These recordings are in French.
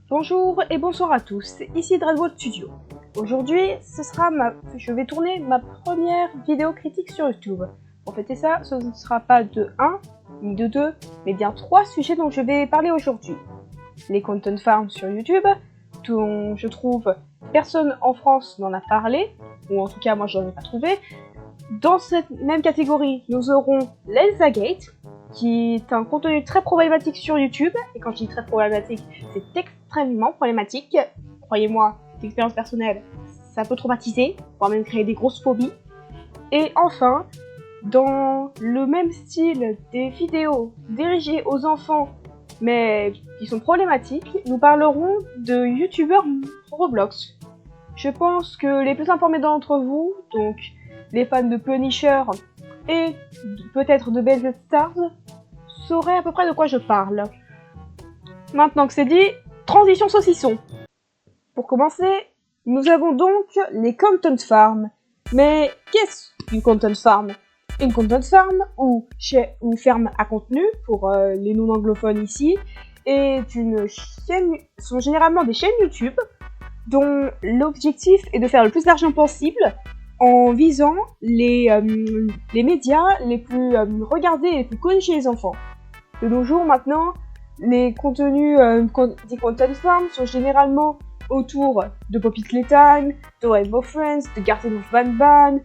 Bonjour et bonsoir à tous, ici Dreadwolf Studio. Aujourd'hui, je vais tourner ma première vidéo critique sur YouTube. Pour fêter ça, ce ne sera pas de 1, ni de 2, mais bien 3 sujets dont je vais parler aujourd'hui. Les content farms sur YouTube, dont je trouve personne en France n'en a parlé, ou en tout cas moi j'en ai pas trouvé. Dans cette même catégorie, nous aurons l'Elsagate, qui est un contenu très problématique sur YouTube, et quand je dis très problématique, c'est extrêmement problématique. Croyez-moi, d'expérience personnelle, ça peut traumatiser, voire même créer des grosses phobies. Et enfin, dans le même style des vidéos dirigées aux enfants, mais qui sont problématiques, nous parlerons de youtubeurs Roblox. Je pense que les plus informés d'entre vous, donc les fans de Punisher et peut-être de BZ Stars, sauraient à peu près de quoi je parle. Maintenant que c'est dit, transition saucisson. Pour commencer, nous avons donc les content farms. Mais qu'est-ce qu'une content farm? Une content farm, ou ferme à contenu, pour les non-anglophones ici, sont généralement des chaînes YouTube dont l'objectif est de faire le plus d'argent possible en visant les médias les plus regardés et les plus connus chez les enfants. De nos jours maintenant, les contenus des content farms sont généralement autour de Poppy Playtime, de Rainbow Friends, de Garten of Banban.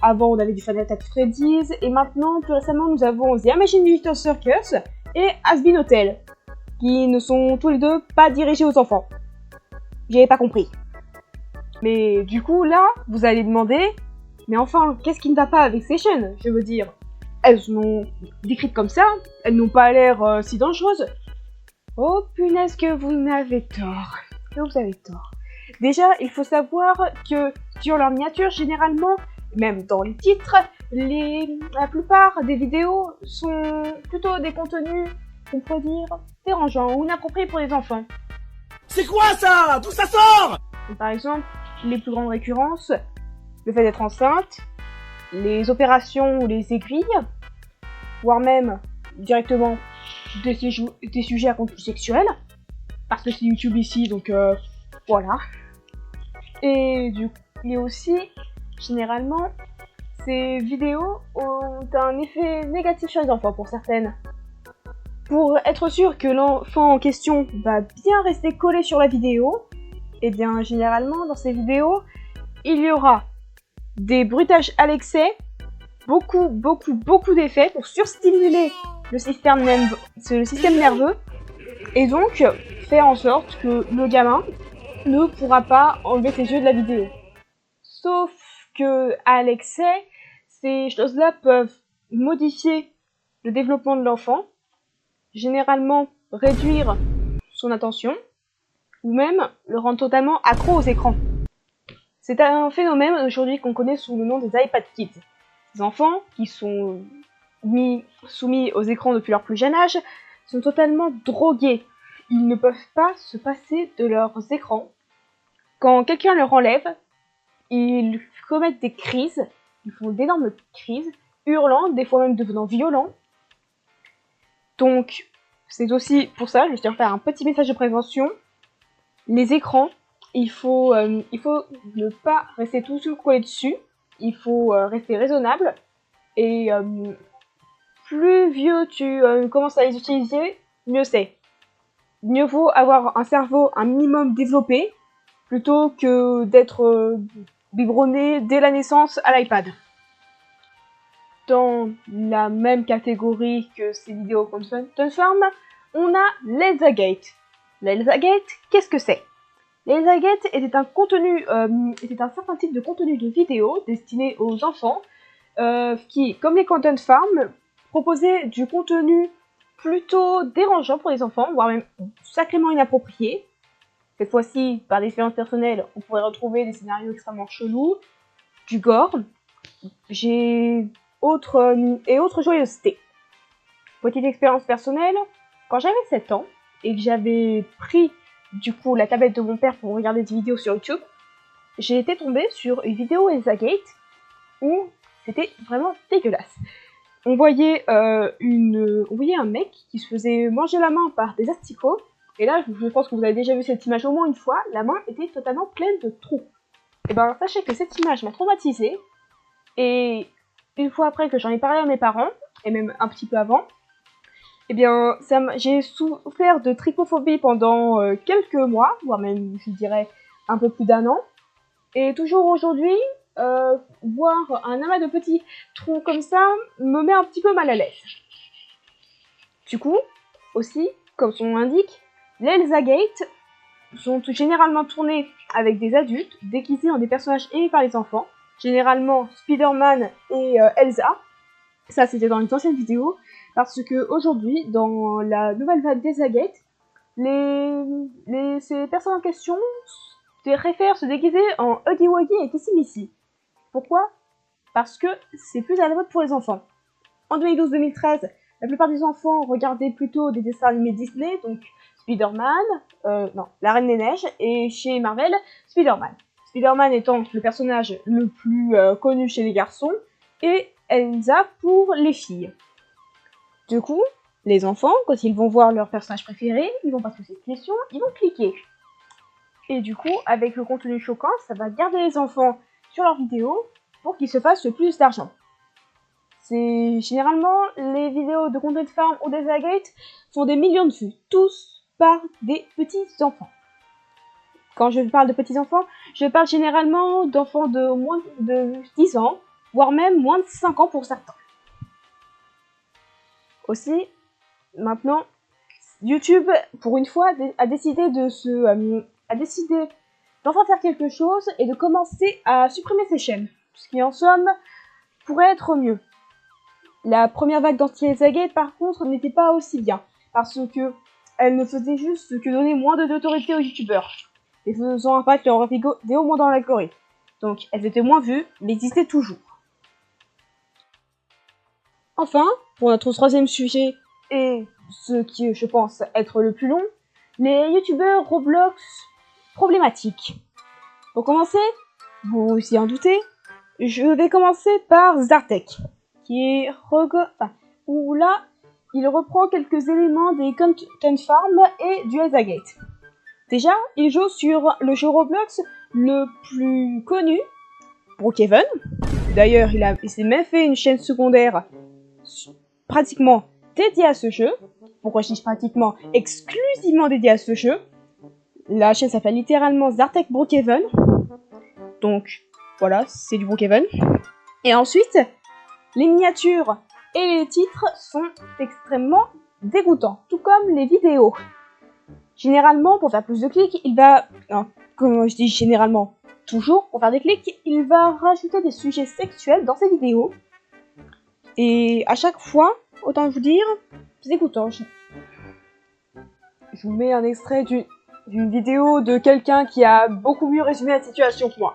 Avant on avait du Final Fantasy Freddy's, et maintenant plus récemment nous avons The Amazing Little Circus et Has-Been Hotel, qui ne sont tous les deux pas dirigés aux enfants. J'avais pas compris. Mais du coup là, vous allez demander, mais enfin, qu'est-ce qui ne va pas avec ces chaînes? Je veux dire, elles sont décrites comme ça, elles n'ont pas l'air si dangereuses. Oh punaise que vous avez tort. Que vous avez tort. Déjà, il faut savoir que sur leur miniature, généralement, même dans les titres, la plupart des vidéos sont plutôt des contenus, on pourrait dire, dérangeants ou inappropriés pour les enfants. C'est quoi ça? D'où ça sort? Par exemple, les plus grandes récurrences, le fait d'être enceinte, les opérations ou les aiguilles, voire même directement des sujets à contenu sexuel, parce que c'est YouTube ici, donc voilà. Et aussi, généralement, ces vidéos ont un effet négatif sur les enfants pour certaines. Pour être sûr que l'enfant en question va bien rester collé sur la vidéo, et bien généralement dans ces vidéos, il y aura des bruitages à l'excès, beaucoup d'effets pour surstimuler le système nerveux, et donc faire en sorte que le gamin ne pourra pas enlever ses yeux de la vidéo. Sauf que à l'excès, ces choses-là peuvent modifier le développement de l'enfant, généralement réduire son attention, ou même le rendre totalement accro aux écrans. C'est un phénomène aujourd'hui qu'on connaît sous le nom des iPad Kids. Les enfants qui sont soumis aux écrans depuis leur plus jeune âge sont totalement drogués. Ils ne peuvent pas se passer de leurs écrans. Quand quelqu'un leur enlève, ils commettent des crises, ils font d'énormes crises, hurlant, des fois même devenant violents. Donc, c'est aussi pour ça, je tiens à faire un petit message de prévention. Les écrans, il faut ne pas rester tout collé dessus, il faut rester raisonnable, et plus vieux tu commences à les utiliser, mieux c'est. Mieux vaut avoir un cerveau un minimum développé, plutôt que d'être biberonné dès la naissance à l'iPad. Dans la même catégorie que ces vidéos content farm, on a l'Elsagate. L'Elsagate, qu'est-ce que c'est? L'Elsagate était un certain type de contenu de vidéo destiné aux enfants qui, comme les content farm, proposait du contenu plutôt dérangeant pour les enfants, voire même sacrément inapproprié. Cette fois-ci, par l'expérience personnelle, on pourrait retrouver des scénarios extrêmement chelous, du gore, et autres joyeusetés. Petite expérience personnelle, quand j'avais 7 ans, et que j'avais pris du coup la tablette de mon père pour regarder des vidéos sur YouTube, j'ai été tombée sur une vidéo Elsagate où c'était vraiment dégueulasse. On voyait un mec qui se faisait manger la main par des asticots Et là, je pense que vous avez déjà vu cette image au moins une fois, la main était totalement pleine de trous. Et ben, sachez que cette image m'a traumatisée, et une fois après que j'en ai parlé à mes parents, et même un petit peu avant, eh bien, j'ai souffert de trichophobie pendant quelques mois, voire même, je dirais, un peu plus d'un an. Et toujours aujourd'hui, voir un amas de petits trous comme ça me met un petit peu mal à l'aise. Du coup, aussi, comme son nom l'indique, les Elsa Gate sont généralement tournés avec des adultes déguisés en des personnages aimés par les enfants, généralement Spider-Man et Elsa. Ça, c'était dans les anciennes vidéos, parce que aujourd'hui, dans la nouvelle vague d'Elsa Gate, ces personnes en question préfèrent se déguiser en Huggy Wuggy et Kissy Missy. Pourquoi? Parce que c'est plus à la mode pour les enfants. En 2012-2013, la plupart des enfants regardaient plutôt des dessins animés Disney, donc Spider-Man, la Reine des Neiges, et chez Marvel, Spider-Man. Spider-Man étant le personnage le plus connu chez les garçons, et Elsa pour les filles. Du coup, les enfants, quand ils vont voir leur personnage préféré, ils vont pas se poser de questions, ils vont cliquer. Et du coup, avec le contenu choquant, ça va garder les enfants sur leurs vidéos pour qu'ils se fassent le plus d'argent. C'est généralement les vidéos de Content Farm ou d'Elsa Gate font des millions de vues, tous par des petits enfants. Quand je parle de petits enfants, je parle généralement d'enfants de moins de 10 ans, voire même moins de 5 ans pour certains. Aussi, maintenant, YouTube, pour une fois, a décidé d'enfin faire quelque chose et de commencer à supprimer ses chaînes. Ce qui, en somme, pourrait être mieux. La première vague d'Elsa Gate, par contre, n'était pas aussi bien, parce que elle ne faisait juste que donner moins d'autorité aux youtubeurs, et faisant apparaître leurs vidéos moins dans l'algorithme. Donc, elles étaient moins vues, mais existaient toujours. Enfin, pour notre troisième sujet, et ce qui, je pense, être le plus long, les youtubeurs Roblox problématiques. Pour commencer, vous vous y en doutez, je vais commencer par Zartek, qui est où là, il reprend quelques éléments des Content Farm et du Elsa Gate. Déjà, il joue sur le jeu Roblox le plus connu, Brookhaven. D'ailleurs, il s'est même fait une chaîne secondaire pratiquement dédiée à ce jeu. Pourquoi je dis pratiquement? Exclusivement dédiée à ce jeu. La chaîne s'appelle littéralement Zartek Brookhaven. Donc, voilà, c'est du Brookhaven. Et ensuite, les miniatures et les titres sont extrêmement dégoûtants, tout comme les vidéos. Généralement, pour faire plus de clics, comme je dis généralement, toujours, pour faire des clics, il va rajouter des sujets sexuels dans ses vidéos. Et à chaque fois, autant vous dire, c'est dégoûtant. Je vous mets un extrait d'une vidéo de quelqu'un qui a beaucoup mieux résumé la situation que moi.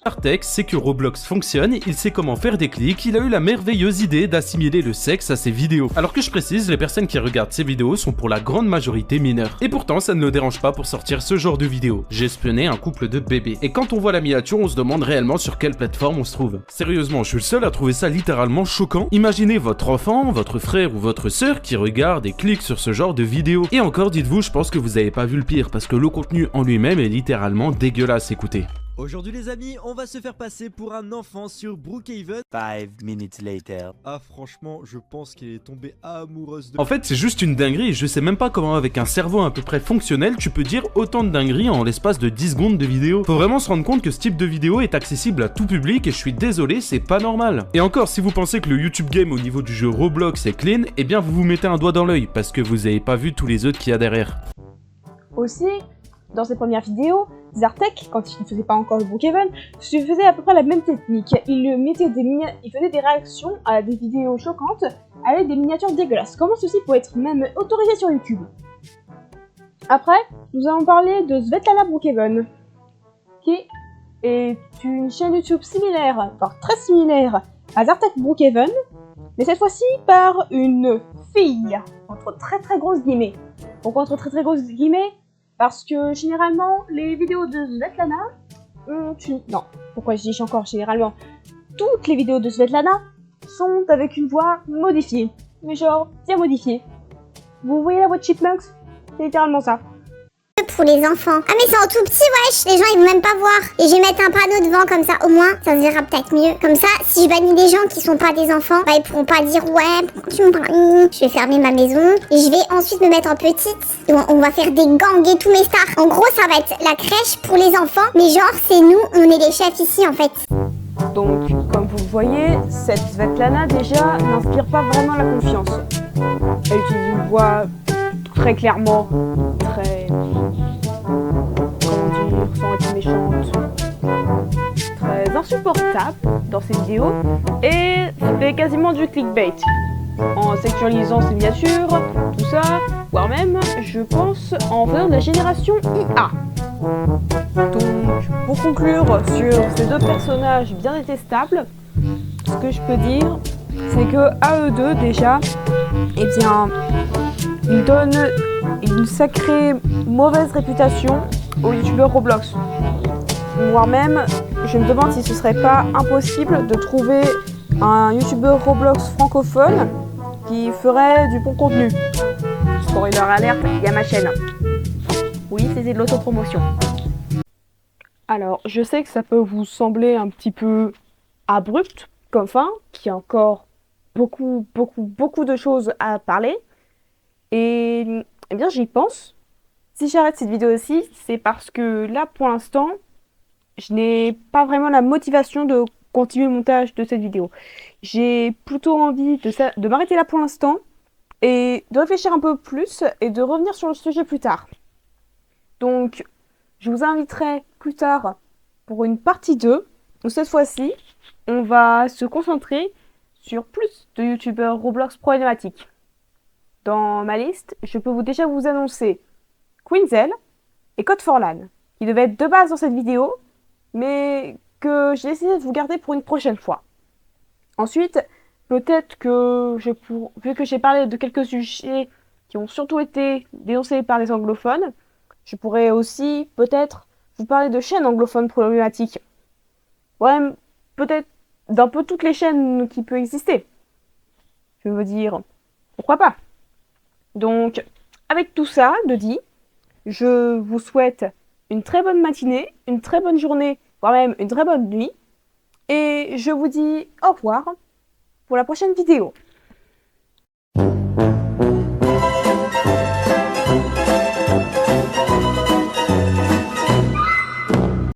Zartek sait que Roblox fonctionne, il sait comment faire des clics, il a eu la merveilleuse idée d'assimiler le sexe à ses vidéos. Alors que je précise, les personnes qui regardent ces vidéos sont pour la grande majorité mineures. Et pourtant, ça ne le dérange pas pour sortir ce genre de vidéo. J'ai espionné un couple de bébés. Et quand on voit la miniature, on se demande réellement sur quelle plateforme on se trouve. Sérieusement, je suis le seul à trouver ça littéralement choquant. Imaginez votre enfant, votre frère ou votre sœur qui regarde et clique sur ce genre de vidéo. Et encore, dites-vous, je pense que vous avez pas vu le pire, parce que le contenu en lui-même est littéralement dégueulasse, écoutez. Aujourd'hui les amis, on va se faire passer pour un enfant sur Brookhaven. 5 minutes later. Ah franchement, je pense qu'elle est tombée amoureuse de... En fait, c'est juste une dinguerie, je sais même pas comment avec un cerveau à peu près fonctionnel, tu peux dire autant de dingueries en l'espace de 10 secondes de vidéo. Faut vraiment se rendre compte que ce type de vidéo est accessible à tout public et je suis désolé, c'est pas normal. Et encore, si vous pensez que le YouTube game au niveau du jeu Roblox est clean, eh bien vous vous mettez un doigt dans l'œil, parce que vous avez pas vu tous les autres qu'il y a derrière. Aussi, dans ses premières vidéos, Zartek, quand il ne faisait pas encore le Brookhaven, faisait à peu près la même technique. Il faisait des réactions à des vidéos choquantes avec des miniatures dégueulasses. Comment ceci peut être même autorisé sur YouTube? Après, nous allons parler de Svetlana Brookhaven, qui est une chaîne YouTube similaire, voire très similaire à Zartek Brookhaven, mais cette fois-ci par une fille, entre très grosses guillemets. Pourquoi entre très grosses guillemets? Parce que généralement, les vidéos de Svetlana ont une... Non, pourquoi je dis encore généralement? Toutes les vidéos de Svetlana sont avec une voix modifiée. Mais genre, bien modifiée. Vous voyez la voix de Chipmunks? C'est littéralement ça. Pour les enfants. Ah mais c'est en tout petit, wesh, les gens ils vont même pas voir. Et je vais mettre un panneau devant comme ça, au moins ça se verra peut-être mieux. Comme ça, si je bannis des gens qui sont pas des enfants, bah ils pourront pas dire ouais, pourquoi tu me parles. Je vais fermer ma maison et je vais ensuite me mettre en petite. Et on va faire des gangs et tout mes stars. En gros ça va être la crèche pour les enfants, mais genre c'est nous, on est les chefs ici en fait. Donc, comme vous le voyez, cette Svetlana déjà n'inspire pas vraiment la confiance. Elle utilise une voix très clairement, très... comment dire, sans être méchante, très insupportable dans ses vidéos, et fait quasiment du clickbait, en sexualisant ses miniatures, tout ça, voire même, je pense, en faisant de la génération IA. Donc, pour conclure sur ces deux personnages bien détestables, ce que je peux dire, c'est que à eux deux déjà, eh bien, ils donnent une sacrée mauvaise réputation aux youtubeurs Roblox. Voire même, je me demande si ce serait pas impossible de trouver un youtubeur Roblox francophone qui ferait du bon contenu. Spoiler alerte, il y a ma chaîne. Oui, c'était de l'autopromotion. Alors, je sais que ça peut vous sembler un petit peu abrupt comme fin, qu'il y a encore beaucoup de choses à parler. Et eh bien, j'y pense. Si j'arrête cette vidéo aussi, c'est parce que là, pour l'instant, je n'ai pas vraiment la motivation de continuer le montage de cette vidéo. J'ai plutôt envie de m'arrêter là pour l'instant et de réfléchir un peu plus et de revenir sur le sujet plus tard. Donc, je vous inviterai plus tard pour une partie 2, où cette fois-ci, on va se concentrer sur plus de youtubeurs Roblox problématiques. Dans ma liste, je peux déjà vous annoncer Quinzel et Code4Lan, qui devaient être de base dans cette vidéo, mais que j'ai décidé de vous garder pour une prochaine fois. Ensuite, peut-être que vu que j'ai parlé de quelques sujets qui ont surtout été dénoncés par les anglophones, je pourrais aussi peut-être vous parler de chaînes anglophones problématiques. Ouais, peut-être d'un peu toutes les chaînes qui peuvent exister. Je veux dire, pourquoi pas? Donc, avec tout ça de dit, je vous souhaite une très bonne matinée, une très bonne journée, voire même une très bonne nuit. Et je vous dis au revoir pour la prochaine vidéo.